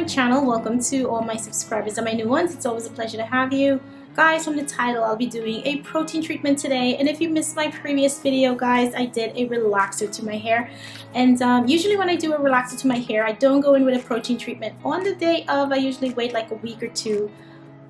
channel. Welcome to all my subscribers and my new ones. It's always a pleasure to have you. Guys, from the title, I'll be doing a protein treatment today. And if you missed my previous video, guys, I did a relaxer to my hair. And usually when I do a relaxer to my hair, I don't go in with a protein treatment on the day of. I usually wait like a week or two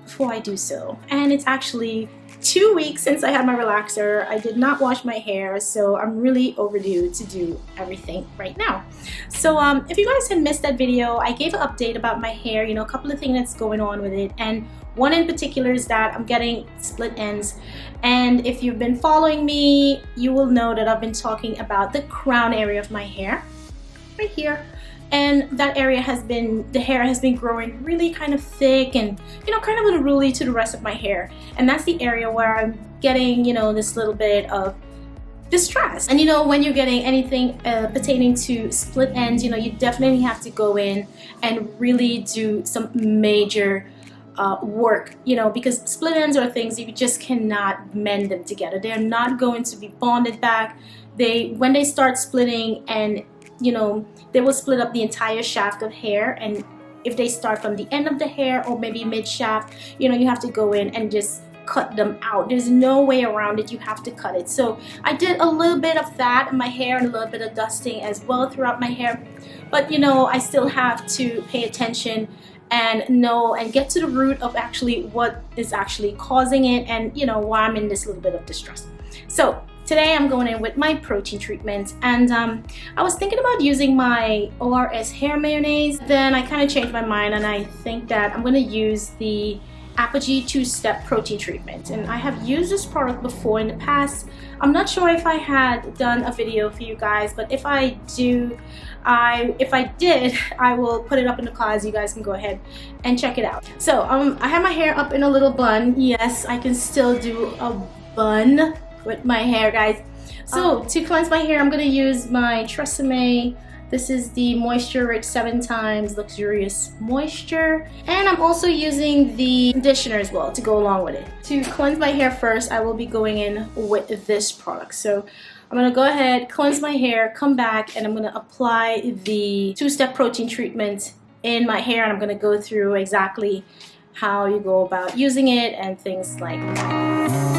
before I do so. And it's actually 2 weeks since I had my relaxer. I did not wash my hair, so I'm really overdue to do everything right now. So if you guys had missed that video, I gave an update about my hair, you know, a couple of things that's going on with it, and one in particular is that I'm getting split ends. And if you've been following me, you will know that I've been talking about the crown area of my hair right here. And that area has been, the hair has been growing really kind of thick and, you know, kind of unruly to the rest of my hair. And that's the area where I'm getting, you know, this little bit of distress. And you know, when you're getting anything pertaining to split ends, you know, you definitely have to go in and really do some major work, you know, because split ends are things you just cannot mend them together. They're not going to be bonded back. When they start splitting, and you know, they will split up the entire shaft of hair, and if they start from the end of the hair or maybe mid shaft, you know, you have to go in and just cut them out. There's no way around it. You have to cut it. So I did a little bit of that in my hair and a little bit of dusting as well throughout my hair, but you know, I still have to pay attention and know and get to the root of actually what is actually causing it, and you know, why I'm in this little bit of distress. So today I'm going in with my protein treatment, and I was thinking about using my ORS hair mayonnaise. Then I kind of changed my mind, and I think that I'm going to use the Apogee 2-step protein treatment. And I have used this product before in the past. I'm not sure if I had done a video for you guys, but if I did, I will put it up in the cards. You guys can go ahead and check it out. So I have my hair up in a little bun. Yes, I can still do a bun with my hair, guys. So to cleanse my hair, I'm gonna use my Tresemme. This is the Moisture Rich 7 times Luxurious Moisture, and I'm also using the conditioner as well to go along with it. To cleanse my hair first, I will be going in with this product. So I'm gonna go ahead, cleanse my hair, come back, and I'm gonna apply the 2-step protein treatment in my hair, and I'm gonna go through exactly how you go about using it and things like that.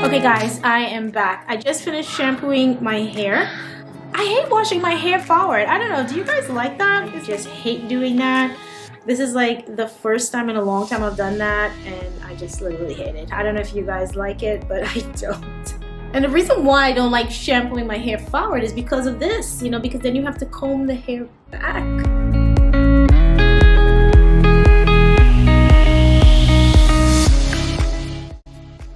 Okay guys, I am back. I just finished shampooing my hair. I hate washing my hair forward. I don't know, do you guys like that? I just hate doing that. This is like the first time in a long time I've done that, and I just literally hate it. I don't know if you guys like it, but I don't. And the reason why I don't like shampooing my hair forward is because of this, you know, because then you have to comb the hair back.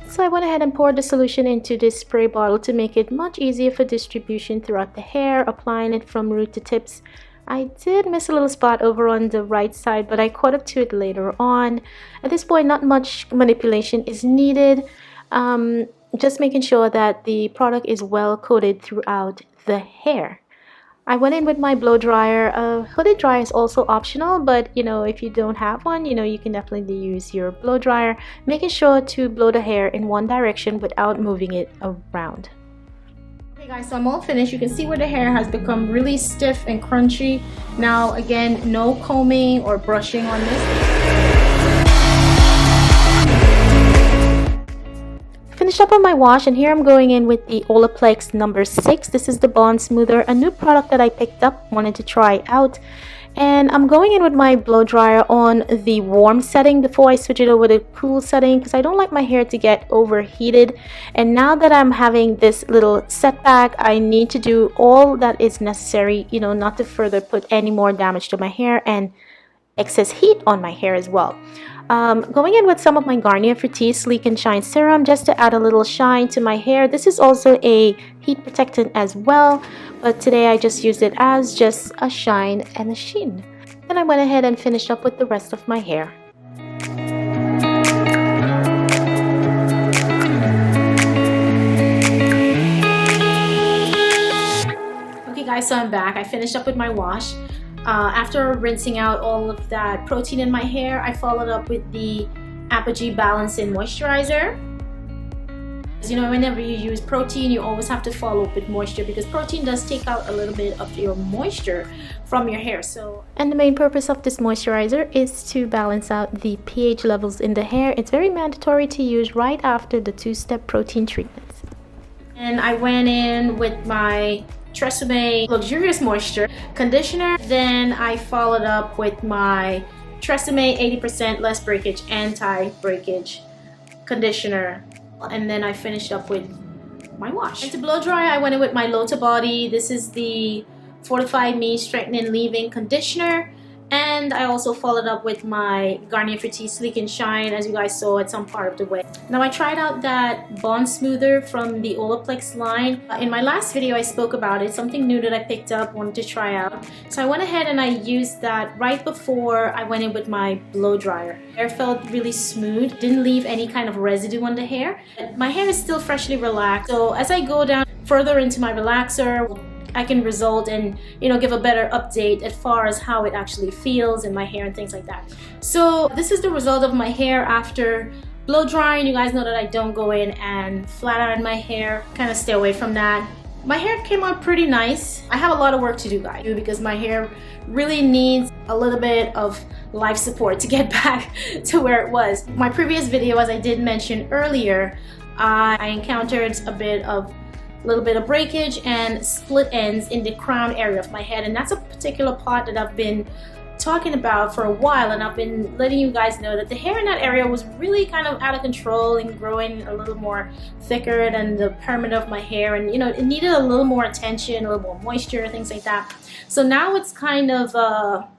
So I went ahead and poured the solution into this spray bottle to make it much easier for distribution throughout the hair, applying it from root to tips. I did miss a little spot over on the right side, but I caught up to it later on. At this point, not much manipulation is needed. Just making sure that the product is well coated throughout the hair. I went in with my blow dryer. Hooded dryer is also optional, but you know, if you don't have one, you know, you can definitely use your blow dryer, making sure to blow the hair in one direction without moving it around. Okay guys, so I'm all finished. You can see where the hair has become really stiff and crunchy. Now again, no combing or brushing on this. Finished up on my wash, and here I'm going in with the Olaplex number 6. This is the Bond Smoother, a new product that I picked up, wanted to try out. And I'm going in with my blow dryer on the warm setting before I switch it over to cool setting, because I don't like my hair to get overheated. And now that I'm having this little setback, I need to do all that is necessary, you know, not to further put any more damage to my hair and excess heat on my hair as well. Going in with some of my Garnier Fructis Sleek and Shine Serum just to add a little shine to my hair. This is also a heat protectant as well, but today I just used it as just a shine and a sheen. Then I went ahead and finished up with the rest of my hair. Okay guys, so I'm back. I finished up with my wash. After rinsing out all of that protein in my hair, I followed up with the Apogee Balancing Moisturizer. You know, whenever you use protein, you always have to follow up with moisture, because protein does take out a little bit of your moisture from your hair. And the main purpose of this moisturizer is to balance out the pH levels in the hair. It's very mandatory to use right after the 2-step protein treatments. And I went in with my Tresemme Luxurious Moisture Conditioner. Then I followed up with my Tresemme 80% Less Breakage Anti-Breakage Conditioner. And then I finished up with my wash. And to blow dry, I went in with my Lotta Body. This is the Fortify Me Strengthening Leave-In Conditioner. And I also followed up with my Garnier Fructis Sleek and Shine, as you guys saw at some part of the way. Now I tried out that Bond Smoother from the Olaplex line. In my last video I spoke about it, something new that I picked up, wanted to try out. So I went ahead and I used that right before I went in with my blow dryer. Hair felt really smooth, didn't leave any kind of residue on the hair. My hair is still freshly relaxed, so as I go down further into my relaxer, I can result and, you know, give a better update as far as how it actually feels in my hair and things like that. So this is the result of my hair after blow drying. You guys know that I don't go in and flat iron my hair, kind of stay away from that. My hair came out pretty nice. I have a lot of work to do, guys, because my hair really needs a little bit of life support to get back to where it was. My previous video, as I did mention earlier, I encountered a little bit of breakage and split ends in the crown area of my head, and that's a particular part that I've been talking about for a while, and I've been letting you guys know that the hair in that area was really kind of out of control and growing a little more thicker than the perimeter of my hair, and you know, it needed a little more attention, a little more moisture, things like that. So now it's kind of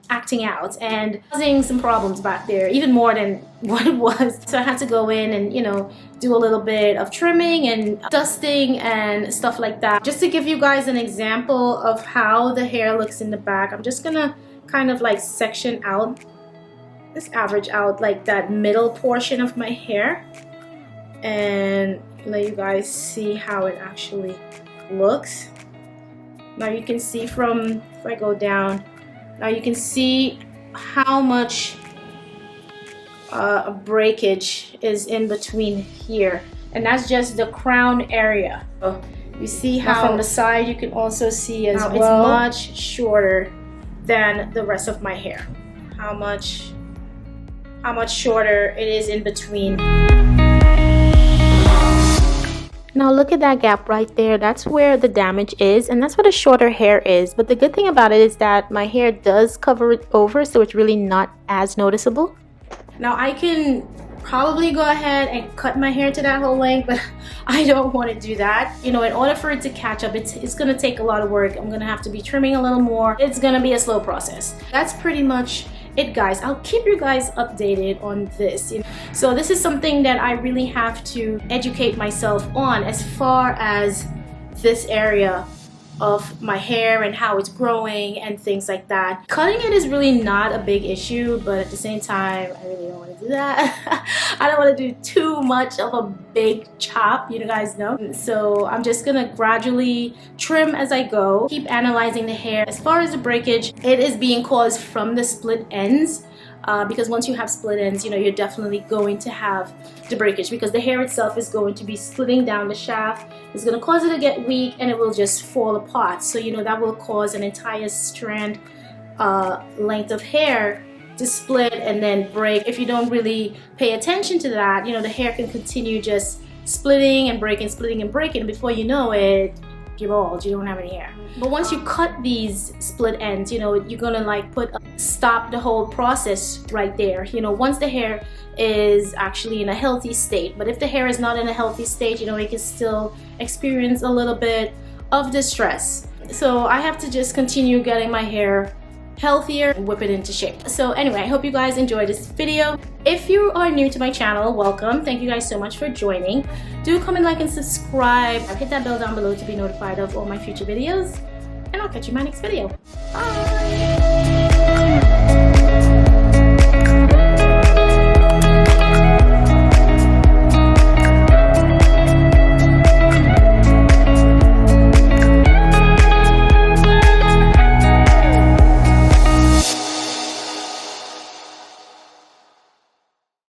acting out and causing some problems back there, even more than what it was. So I had to go in and, you know, do a little bit of trimming and dusting and stuff like that. Just to give you guys an example of how the hair looks in the back, I'm just gonna kind of like section out, just average out like that middle portion of my hair and let you guys see how it actually looks. Now you can see from, if I go down, now you can see how much breakage is in between here, and that's just the crown area. So you see how from the side you can also see as well it's much shorter than the rest of my hair. How much shorter it is in between. Now look at that gap right there. That's where the damage is, and that's what a shorter hair is. But the good thing about it is that my hair does cover it over, so it's really not as noticeable. Now I can probably go ahead and cut my hair to that whole length, but I don't want to do that. You know, in order for it to catch up, it's going to take a lot of work. I'm going to have to be trimming a little more. It's going to be a slow process. That's pretty much it, guys. I'll keep you guys updated on this. You know? So this is something that I really have to educate myself on as far as this area of my hair and how it's growing and things like that. Cutting it is really not a big issue, but at the same time, I really don't want to do that. I don't want to do too much of a big chop, you guys know. So I'm just gonna gradually trim as I go, keep analyzing the hair. As far as the breakage, it is being caused from the split ends. Because once you have split ends, you know, you're definitely going to have the breakage, because the hair itself is going to be splitting down the shaft. It's going to cause it to get weak and it will just fall apart. So, you know, that will cause an entire strand length of hair to split and then break. If you don't really pay attention to that, you know, the hair can continue just splitting and breaking, splitting and breaking. And before you know it, you're bald, you don't have any hair. But once you cut these split ends, you know, you're gonna like stop the whole process right there. You know, once the hair is actually in a healthy state. But if the hair is not in a healthy state, you know, it can still experience a little bit of distress. So I have to just continue getting my hair healthier and whip it into shape. So anyway, I hope you guys enjoyed this video. If you are new to my channel, welcome. Thank you guys so much for joining. Do comment, like, and subscribe. Hit that bell down below to be notified of all my future videos. And I'll catch you in my next video. Bye!